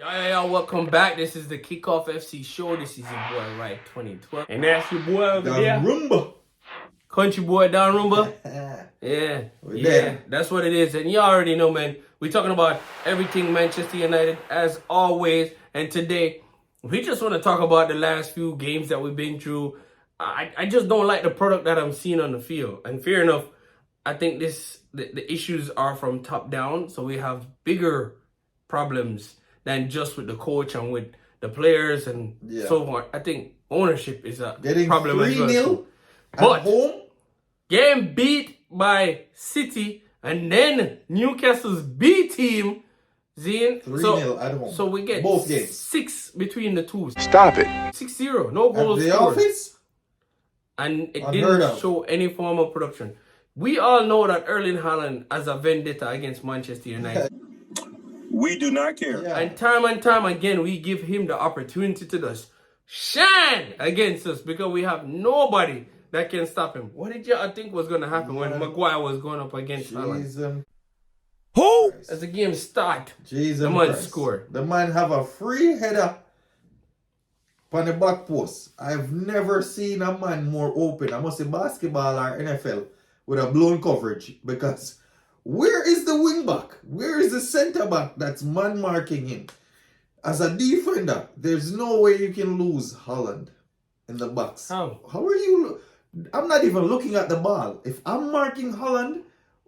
Welcome back. This is the Kickoff FC show. This is your boy, Right 2012. And that's your boy over there. Rumba. Country boy down Rumba. Yeah, that's what it is. And you already know, man, we're talking about everything Manchester United as always. And today, we just want to talk about the last few games that we've been through. I just don't like the product that I'm seeing on the field. And fair enough, I think the issues are from top down. So we have bigger problems than just with the coach and with the players and so on. I think ownership is a problem as well. Getting 3-0 at home? Getting beat by City and then Newcastle's B team, Zane. 3-0 at home. So we get both games. 6 between the two. Stop it. 6-0. No goals at the scored. Office? And it didn't show any form of production. We all know that Erling Haaland has a vendetta against Manchester United. We do not care. Yeah. And time again, we give him the opportunity to just shine against us because we have nobody that can stop him. What did y'all think was going to happen when Maguire was going up against Haaland? Who? As the game start, the man scored. The man have a free header on the back post. I've never seen a man more open. I must say basketball or NFL with a blown coverage, because where is the wing back? Where is the centre back that's man marking him? As a defender, there's no way you can lose Haaland in the box. How are you? I'm not even looking at the ball. If I'm marking Haaland,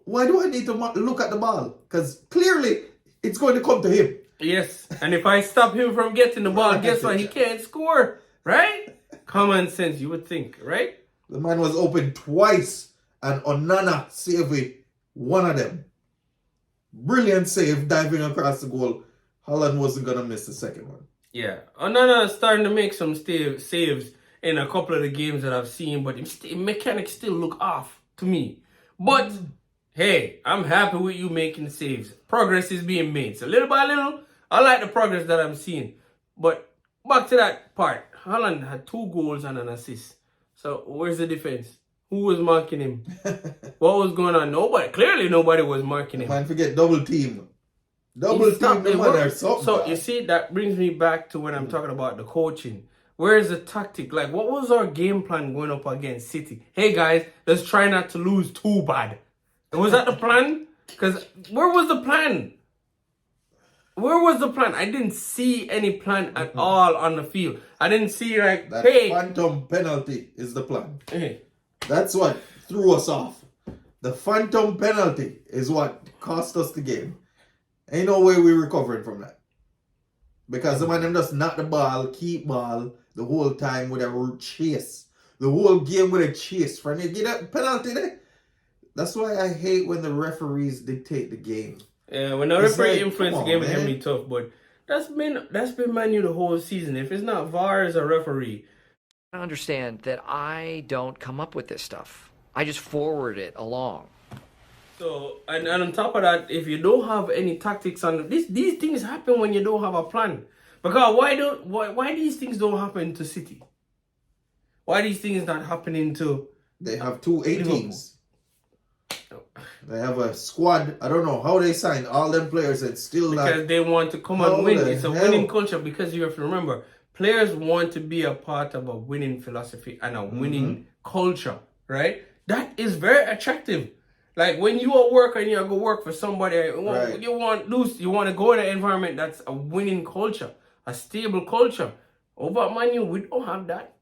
why do I need to look at the ball? Because clearly it's going to come to him. Yes, and if I stop him from getting the ball, guess what? He can't score, right? Common sense, you would think, right? The man was open twice and Onana saved one of them. Brilliant save, diving across the goal. Haaland wasn't going to miss the second one. Yeah. Onana is starting to make some saves in a couple of the games that I've seen, but his mechanics still look off to me. But, hey, I'm happy with you making saves. Progress is being made. So little by little, I like the progress that I'm seeing. But back to that part. Haaland had 2 goals and an assist. So where's the defense? Who was marking him? What was going on? Clearly nobody was marking him. Man, forget double team. Double team the man or something. So you see, that brings me back to when I'm talking about the coaching. Where is the tactic? Like, what was our game plan going up against City? Hey guys, let's try not to lose too bad. Was that the plan? Because where was the plan? Where was the plan? I didn't see any plan at all on the field. I didn't see that phantom penalty is the plan. Hey. That's what threw us off. The phantom penalty is what cost us the game. Ain't no way we're recovering from that. Because the man them just knock the ball, keep ball the whole time with a chase. The whole game with a chase. From you get that penalty there. That's why I hate when the referees dictate the game. Yeah, when the referee influence the game, it can be tough. But that's been Manu the whole season. If it's not VAR as a referee. I understand that I don't come up with this stuff. I just forward it along. So, and on top of that, if you don't have any tactics on this, these things happen when you don't have a plan. Because why these things don't happen to City? Why these things not happening to? They have 2 A-teams. They have a squad. I don't know how they signed all them players and still because they want to come and win. It's a winning culture, because you have to remember, players want to be a part of a winning philosophy and a winning culture, right? That is very attractive. Like when you are work and you go work for somebody, you want to go in an environment that's a winning culture, a stable culture. Over at Man U, we don't have that.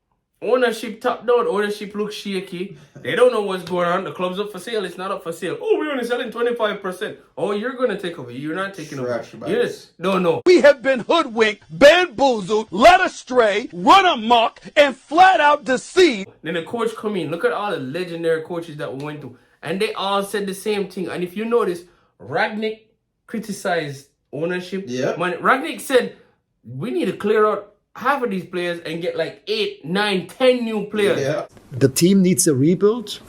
Ownership top down, ownership looks shaky. They don't know what's going on. The club's up for sale, it's not up for sale. Oh, we're only selling 25%. Oh, you're going to take over. You're not taking over. You just don't know. We have been hoodwinked, bamboozled, led astray, run amok, and flat out deceived. Then the coach come in. Look at all the legendary coaches that we went to. And they all said the same thing. And if you notice, Ragnick criticized ownership. Yeah. Ragnick said, we need to clear out half of these players and get like 8, 9, 10 new players. Yeah. The team needs a rebuild,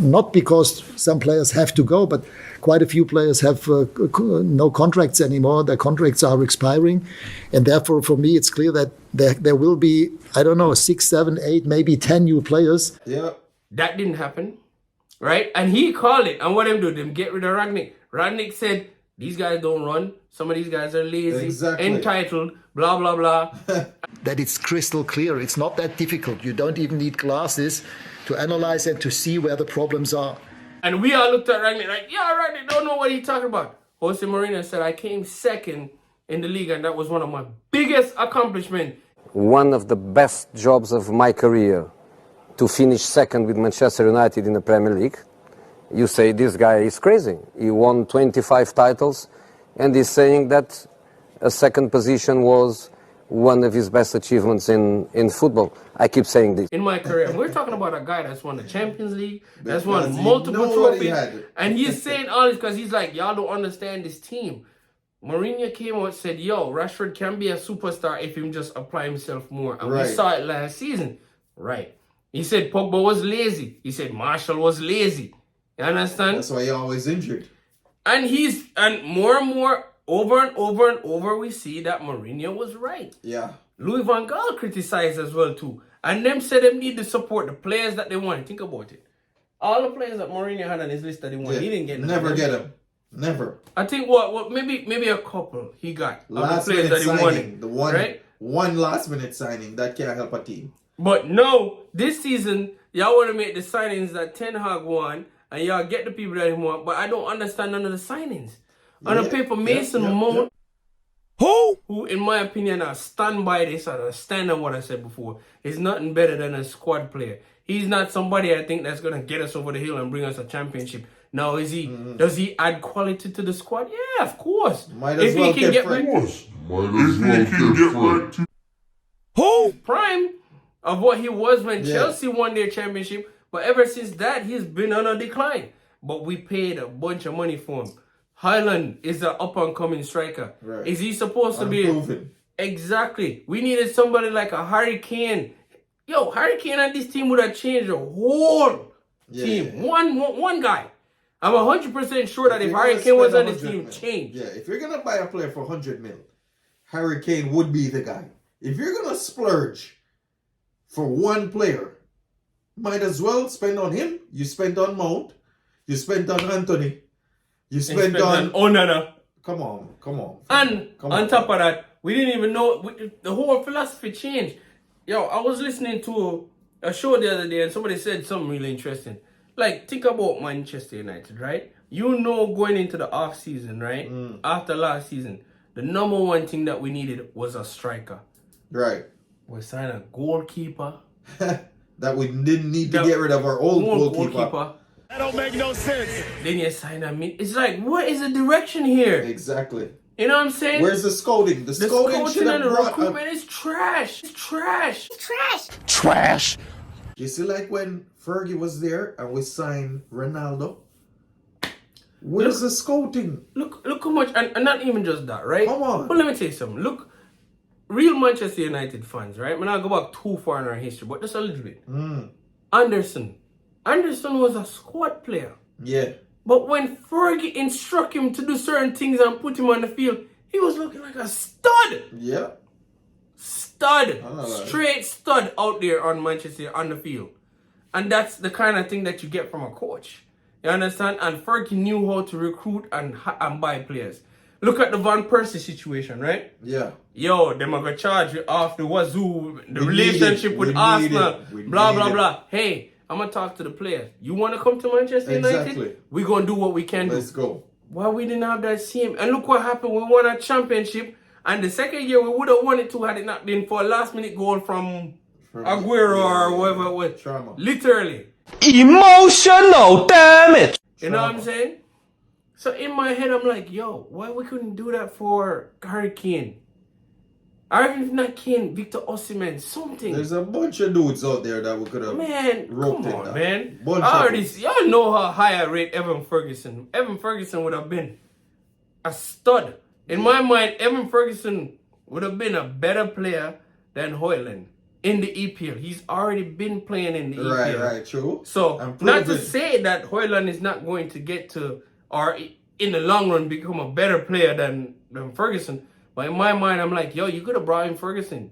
not because some players have to go, but quite a few players have no contracts anymore. Their contracts are expiring. And therefore, for me, it's clear that there will be, 6, 7, 8, maybe 10 new players. Yeah. That didn't happen, right? And he called it. And what them do? Them get rid of Ragnick. Ragnick said, These guys don't run. Some of these guys are lazy, Exactly. entitled, blah, blah, blah. That it's crystal clear. It's not that difficult. You don't even need glasses to analyze and to see where the problems are. And we all looked at Rangnick like, yeah, Rangnick don't know what he's talking about. Jose Mourinho said, I came second in the league, and that was one of my biggest accomplishments. One of the best jobs of my career to finish second with Manchester United in the Premier League. You say this guy is crazy. He won 25 titles, and he's saying that a second position was one of his best achievements in football. I keep saying this. In my career, and we're talking about a guy that's won the Champions League, that's won Because he multiple know what he trophies, had. and he's saying all this because he's like, y'all don't understand this team. Mourinho came out and said, yo, Rashford can be a superstar if he just apply himself more. And we Right. saw it last season. Right. He said Pogba was lazy. He said Marshall was lazy. You understand? That's why he always injured. And more and more, over and over and over, we see that Mourinho was right. Yeah. Louis van Gaal criticized as well too. And them said they need to support the players that they want. Think about it. All the players that Mourinho had on his list that he wanted, he didn't get none. Never get him. Never. I think what maybe a couple he got of Last the players minute that he signing. wanted. Right? One last minute signing that can't help a team. But no, this season, y'all want to make the signings that Ten Hag won, and y'all get the people that he want, but I don't understand none of the signings. On the paper, Mason Mount, who in my opinion, I stand by this, I stand on what I said before, is nothing better than a squad player. He's not somebody I think that's going to get us over the hill and bring us a championship. Now, is he? Does he add quality to the squad? Yeah, of course. Might as well get prime of what he was when Chelsea won their championship, but ever since that, he's been on a decline. But we paid a bunch of money for him. Highland is an up-and-coming striker. Right. Is he supposed to Unproven. be? Exactly. We needed somebody like a Harry Kane. Yo, Harry Kane and this team would have changed the whole team. One guy. I'm 100% sure that if Harry Kane was on this team, change. Yeah, if you're gonna buy a player for 100 mil, Harry Kane would be the guy. If you're gonna splurge for one player, might as well spend on him. You spent on Mount, you spent on Anthony, you spent on Onana. Come on. And on top of that, we didn't even know the whole philosophy changed. Yo, I was listening to a show the other day, and somebody said something really interesting. Like, think about Manchester United, right? You know, going into the off season, right? After last season, the number one thing that we needed was a striker. Right. We signed a goalkeeper. That we didn't need to get rid of our old goalkeeper. That don't make no sense. Then you sign a mid. It's like, what is the direction here? Exactly. You know what I'm saying? Where's the scouting? The scouting should and have the brought recruitment is trash. It's trash. It's trash. Trash. You see, like when Fergie was there and we signed Ronaldo. Where's the scouting? Look how much, and not even just that, right? Come on. But let me tell you something. Look, real Manchester United fans, right? I'm not go back too far in our history, but just a little bit. Anderson was a squad player. Yeah. But when Fergie instruct him to do certain things and put him on the field, he was looking like a stud. Yeah. Stud. Straight stud out there on Manchester on the field. And that's the kind of thing that you get from a coach. You understand? And Fergie knew how to recruit and buy players. Look at the Van Persie situation, right? Yeah. Yo, them are going to charge you off the wazoo, the relationship with Arsenal, blah, blah, blah. Hey, I'm going to talk to the players. You want to come to Manchester United? We're going to do what we can do. Let's go. Why we didn't have that same? And look what happened. We won a championship. And the second year, we would have won it too had it not been for a last-minute goal from Aguero or whoever it was. Trauma. Literally. Emotional damage. You know what I'm saying? So in my head, I'm like, yo, why we couldn't do that for Harry Kane? Or even if not Kane, Victor Osimhen, something. There's a bunch of dudes out there that we could have roped come on, in. Man. Bunch I of already dudes. y'all know how high I rate Evan Ferguson. Evan Ferguson would have been a stud. In my mind, Evan Ferguson would have been a better player than Højlund in the EPL. He's already been playing in the EPL. Right, true. So, And not to proven. say that Højlund is not going to get to, or in the long run, become a better player than Ferguson. But in my mind, I'm like, yo, you could have brought in Ferguson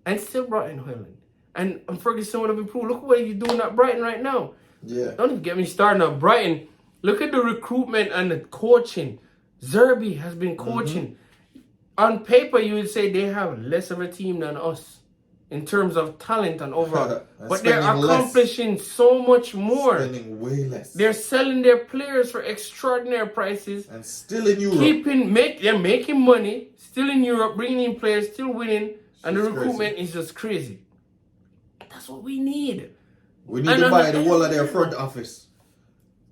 and still brought in Højlund. And Ferguson would have improved. Look what he's doing at Brighton right now. Yeah. Don't even get me started on Brighton. Look at the recruitment and the coaching. Zerbi has been coaching. On paper, you would say they have less of a team than us in terms of talent and overall. But they're accomplishing so much more. Spending way less. They're selling their players for extraordinary prices. And still in Europe. They're making money, still in Europe, bringing in players, still winning. And the recruitment is just crazy. That's what we need. We need to buy the whole of their front office.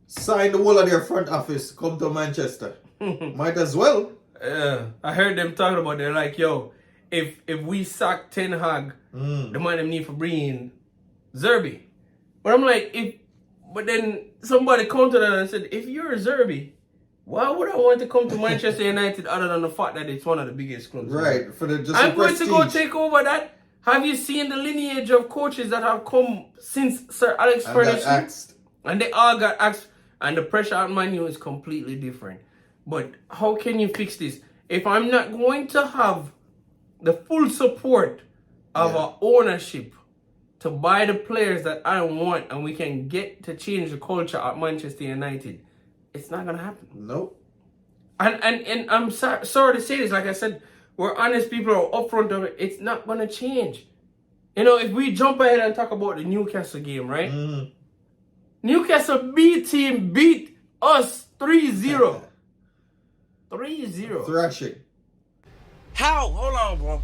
Sign the whole of their front office. Come to Manchester. Might as well. I heard them talking about, they're like, yo, if we sack Ten Hag, the man them need for bringing Zerbi. But I'm like, but then somebody countered that and said, if you're Zerbi, why would I want to come to Manchester United other than the fact that it's one of the biggest clubs? Right. I'm going to go take over that. Have you seen the lineage of coaches that have come since Sir Alex Ferguson? And they all got axed. And the pressure on Manu is completely different. But how can you fix this? If I'm not going to have the full support of our ownership to buy the players that I want and we can get to change the culture at Manchester United, it's not going to happen. Nope. And I'm sorry to say this, like I said, we're honest people are upfront of it. It's not going to change. You know, if we jump ahead and talk about the Newcastle game, right? Newcastle team beat us 3-0. 3-0. Thrashing. How? Hold on, bro.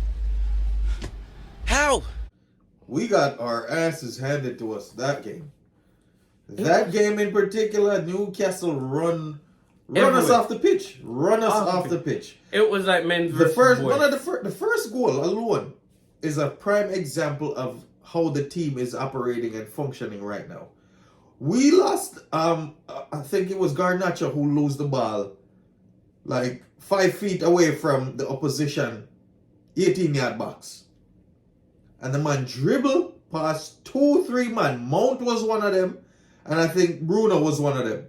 How? We got our asses handed to us that game. That game in particular, Newcastle run us off the pitch. Run us off the pitch. It was like men versus boys. The first goal alone is a prime example of how the team is operating and functioning right now. We lost, I think it was Garnacho who lost the ball like 5 feet away from the opposition 18-yard box. And the man dribbled past 2-3 man. Mount was one of them, and I think Bruno was one of them.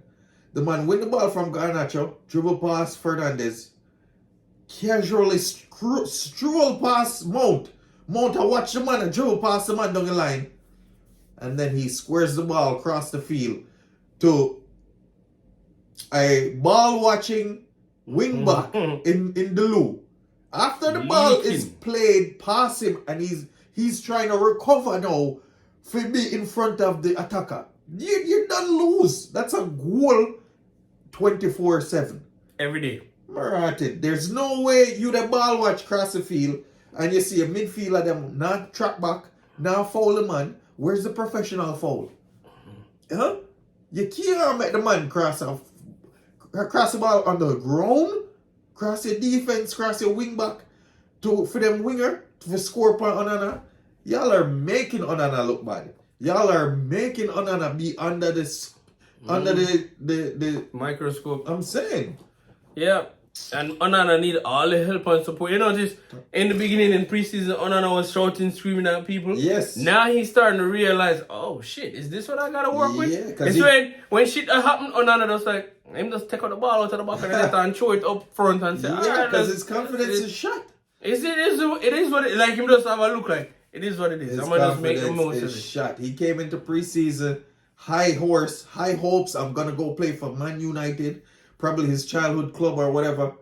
The man win the ball from Garnacho, dribble past Fernandez, casually stroll past Mount. Mount, I watch the man and dribble past the man down the line. And then he squares the ball across the field to a ball-watching wing-back in the loo. After the ball is played past him and he's trying to recover now for be in front of the attacker. You don't lose. That's a goal 24/7. Every day. ManUtd, there's no way you the ball watch across the field and you see a midfielder them not track back, not foul the man. Where's the professional foul? Huh? You can't make the man cross the ball on the ground, cross your defense, cross your wing back for them winger to score point Onana. Y'all are making Onana look bad. Y'all are making Onana be under this under the microscope. I'm saying. Yeah. And Onana need all the help and support. You know, just in the beginning in preseason, Onana was shouting, screaming at people. Yes. Now he's starting to realize, oh shit, is this what I gotta work with? Yeah, it's when shit happened, Onana just like, him just take out the ball out of the back of the net and throw it up front and say, yeah, because his confidence is shot. It is what it like him just have a look like. It is what it is. His I'm gonna just make the most of it. Shot. He came into preseason, high hopes. I'm gonna go play for ManUnited. Probably his childhood club or whatever,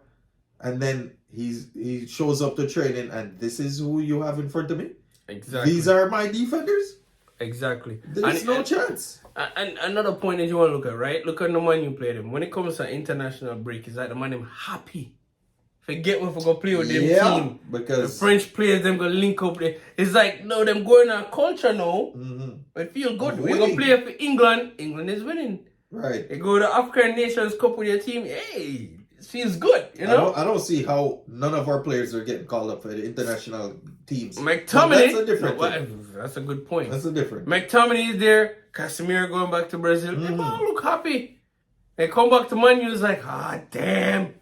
and then he shows up to training, and this is who you have in front of me. Exactly. These are my defenders. Exactly. There's no chance. And another point that you want to look at, right? Look at the man you play them. When it comes to international break, is that the man them happy. Forget when we go play with them team. Because the French players them go link up there. It's like no, them going on culture now. It feel good. We go play for England. England is winning. Right. They go to African Nations Cup with your team. Hey, it feels good, you know? I don't see how none of our players are getting called up for the international teams. McTominay. That's a different thing. That's a good point. That's a different. McTominay is there. Casemiro going back to Brazil. They all look happy. They come back to Man U, it's like, damn.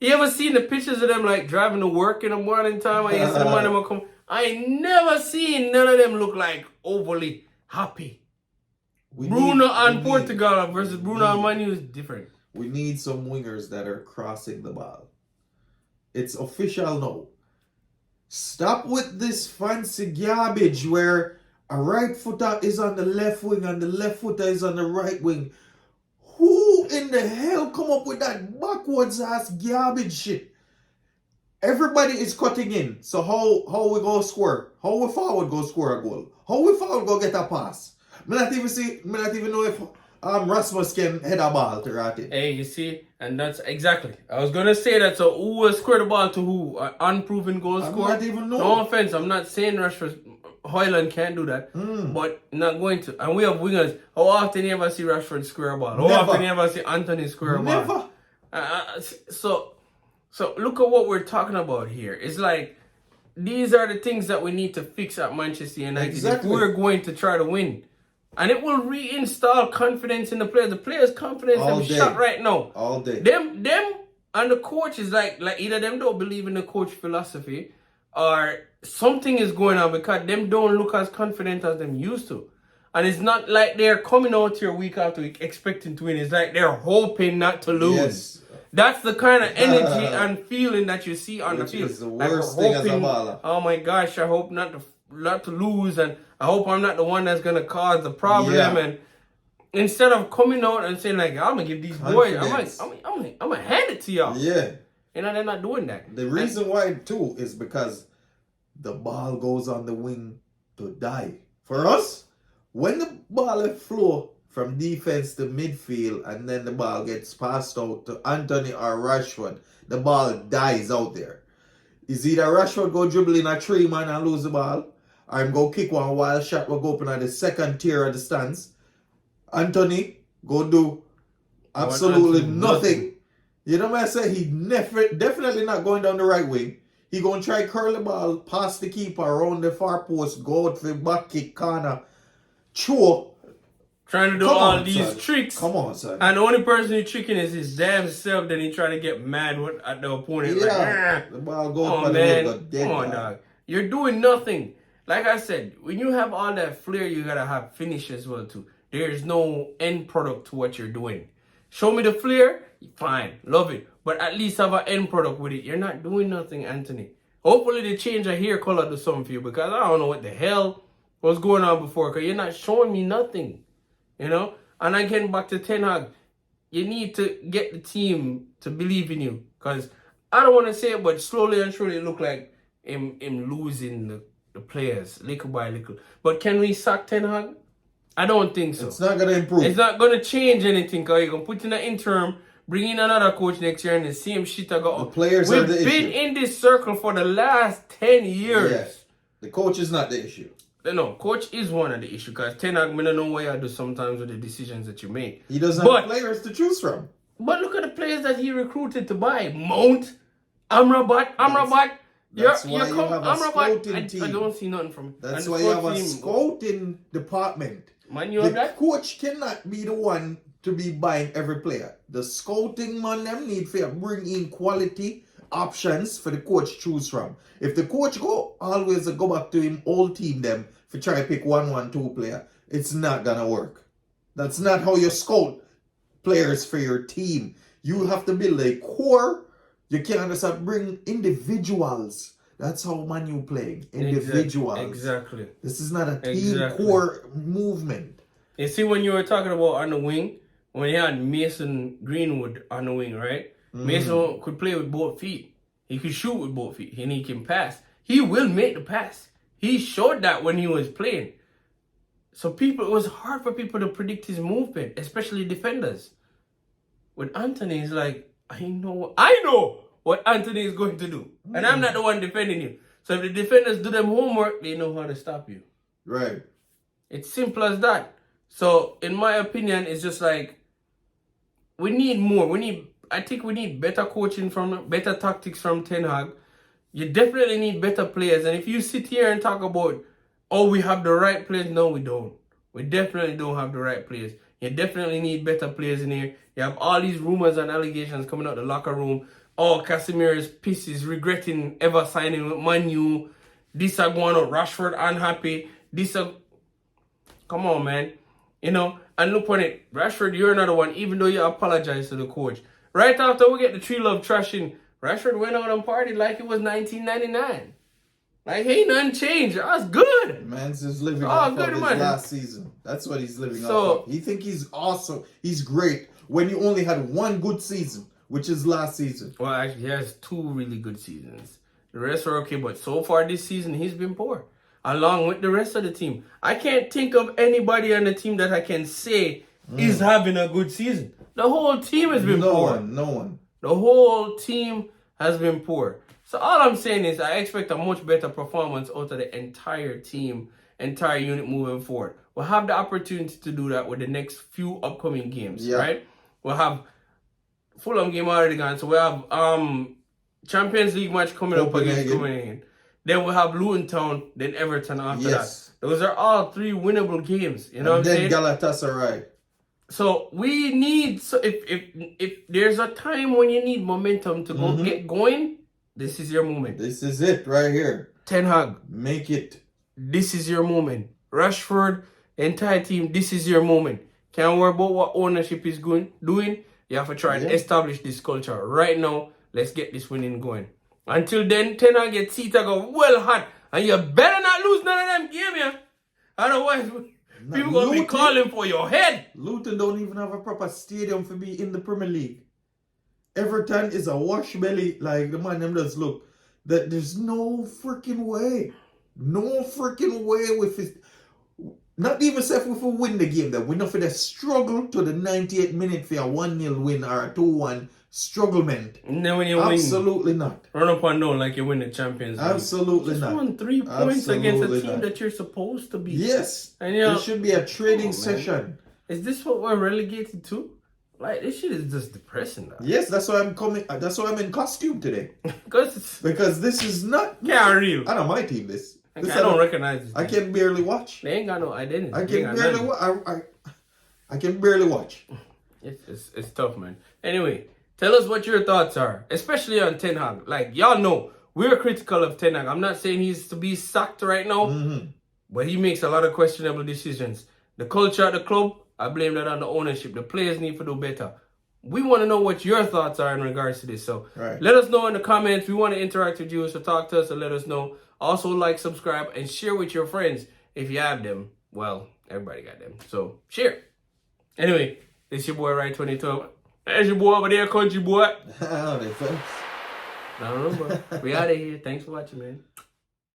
You ever seen the pictures of them like driving to work in the morning time? I used to see them come. I ain't never seen none of them look like overly happy. Bruno and Portugal versus Bruno and Man U is different. We need some wingers that are crossing the ball. It's official now. Stop with this fancy garbage where a right footer is on the left wing and the left footer is on the right wing. Who in the hell come up with that backwards ass garbage shit? Everybody is cutting in. So how we go score? How we forward go score a goal? How we forward go get a pass? Me not even know if Rasmus can head a ball to Ratin. Hey, you see, and that's exactly. I was gonna say that. So who will score the ball to who? Unproven goal scorer. Not even know. No offense, I'm not saying Rashford, Hoyland can't do that, but not going to. And we have wingers. How often you ever see Rashford score a ball? How Never. often you ever see Anthony score a ball? Never. So look at what we're talking about here. It's like these are the things that we need to fix at Manchester United Exactly. if we're going to try to win. And it will reinstall confidence in the players. The players' confidence All is day. shot right now. All day. Them and the coach is like either them don't believe in the coach philosophy or something is going on because them don't look as confident as them used to. And it's not like they're coming out here week after week expecting to win. It's like they're hoping not to lose. Yes. That's the kind of energy and feeling that you see on the Which field. is the Like worst we're thing as a hoping, baller. oh my gosh, I hope not to lose, and I hope I'm not the one that's gonna cause the problem. Yeah. And instead of coming out and saying like, I'm gonna give these boys, Confidence. I'm gonna hand it to y'all. Yeah. You know, they're not doing that. The reason why too is because the ball goes on the wing to die. For us, when the ball flow from defense to midfield and then the ball gets passed out to Anthony or Rashford, the ball dies out there. Is either Rashford go dribble in a 3-man and lose the ball, or him go kick one wild shot will go open at the second tier of the stands. Anthony go do absolutely nothing. You know what I say? He definitely not going down the right wing. He gonna try curl the ball past the keeper around the far post, go out for the back kick corner, throw. Trying to do Come all on, these son. tricks. Come on, son. And the only person he's tricking is his damn self. Then he trying to get mad at the opponent. Yeah, Like, the ball goes come by on, the way, man. got dead. Come on, dog. You're doing nothing. Like I said, when you have all that flair, you gotta have finish as well too. There's no end product to what you're doing. Show me the flair, fine, love it. But at least have an end product with it. You're not doing nothing, Anthony. Hopefully they change a hair color to something for you because I don't know what the hell was going on before because you're not showing me nothing. You know? And again, back to Ten Hag, you need to get the team to believe in you. Because I don't want to say it, but slowly and surely it look like him losing the players little by little. But can we sack Ten Hag? I don't think so. It's not going to improve. It's not going to change anything because you're going to put in an interim, bring in another coach next year and the same shit I got. The players We've are the been issue. in this circle for the last 10 years. Yes. The coach is not the issue. No, coach is one of the issue because Ten Hag, I don't know what I do sometimes with the decisions that you make. He doesn't have players to choose from. But look at the players that he recruited to buy. Mount, Amrabat. That's why you have a scouting team. I don't see nothing from it. That's And why the you have a team- scouting department. ManUtd. The coach cannot be the one to be buying every player. The scouting man them need to bring in quality options for the coach choose from. If the coach always go back to him old team them for try to pick 1-1-2 player, it's not gonna work. That's not how you scout players for your team. You have to build a core. You can't just bring individuals. That's how Manu playing. Individuals. Exactly. This is not a team Exactly. core movement. You see, when you were talking about on the wing, when you had Mason Greenwood on the wing, right? Mason could play with both feet. He could shoot with both feet, and he can pass. He will make the pass. He showed that when he was playing. So it was hard for people to predict his movement, especially defenders. With Anthony, it's like, I know what Anthony is going to do. And I'm not the one defending you. So if the defenders do them homework, they know how to stop you. Right. It's simple as that. So, in my opinion, it's just like, we need more. I think we need better coaching better tactics from Ten Hag. You definitely need better players. And if you sit here and talk about, oh, we have the right players, no, we don't. We definitely don't have the right players. You definitely need better players in here. You have all these rumors and allegations coming out the locker room. Oh, Casemiro's pissed, is regretting ever signing with Manu. This are going on, Rashford unhappy. Come on, man. You know, and look on it. Rashford, you're another one, even though you apologize to the coach. Right after we get the Tree Love trashing, Rashford went out and partied like it was 1999. Like, ain't nothing changed. That's good. Man's is living Oh, off good of his man. last season. That's what he's living So- off of. He think he's awesome. He's great. When you only had one good season, which is last season. Well, actually, he has 2 really good seasons. The rest are okay, but so far this season, he's been poor. Along with the rest of the team. I can't think of anybody on the team that I can say is having a good season. The whole team has been poor. No one. The whole team has been poor. So all I'm saying is I expect a much better performance out of the entire team, entire unit moving forward. We'll have the opportunity to do that with the next few upcoming games, right? We'll have Fulham game already gone, so we have Champions League match coming up against Copenhagen. Then we'll have Luton Town, then Everton after that. Those are all 3 winnable games. You know what I'm saying? Then Galatasaray. So we need, so if there's a time when you need momentum to go get going, this is your moment. This is it right here. Ten Hag, Make it. this is your moment. Rashford, entire team, this is your moment. Can't worry about what ownership is doing. You have to try and establish this culture. Right now, let's get this winning going. Until then, Ten Hag get Sita go well hot. And you better not lose none of them games, yeah. Otherwise, people going to be calling for your head. Luton don't even have a proper stadium for be in the Premier League. Everton is a wash belly. Like, the man them does look. That there's no freaking way. No freaking way with his... Not even say if we win the game, that we're not for the struggle to the 98th minute for a 1-0 win or a 2-1 strugglement. And then when you Absolutely not. run up and down like you win the Champions League. Absolutely Just not. won 3 points against a Absolutely team not. that you're supposed to beat. Yes. And you know, There should be a trading session. Is this what we're relegated to? Like, this shit is just depressing now. Yes, that's why I'm coming. That's why I'm in costume today. Because this is not. Can't real. I don't my team. This I don't recognize this. I can barely watch. They ain't got no identity. I They ain't can got barely nothing. watch. I can barely watch. It's tough, man. Anyway, tell us what your thoughts are, especially on Ten Hag. Like, y'all know, we're critical of Ten Hag. I'm not saying he's to be sacked right now, but he makes a lot of questionable decisions. The culture at the club, I blame that on the ownership. The players need to do better. We want to know what your thoughts are in regards to this. So let us know in the comments. We want to interact with you, so talk to us and let us know. Also, like, subscribe, and share with your friends if you have them. Well, everybody got them, so share. Anyway, it's your boy, Right 2012. There's your boy over there, country boy. Howdy, folks. I don't know, bro. We out of here. Thanks for watching, man.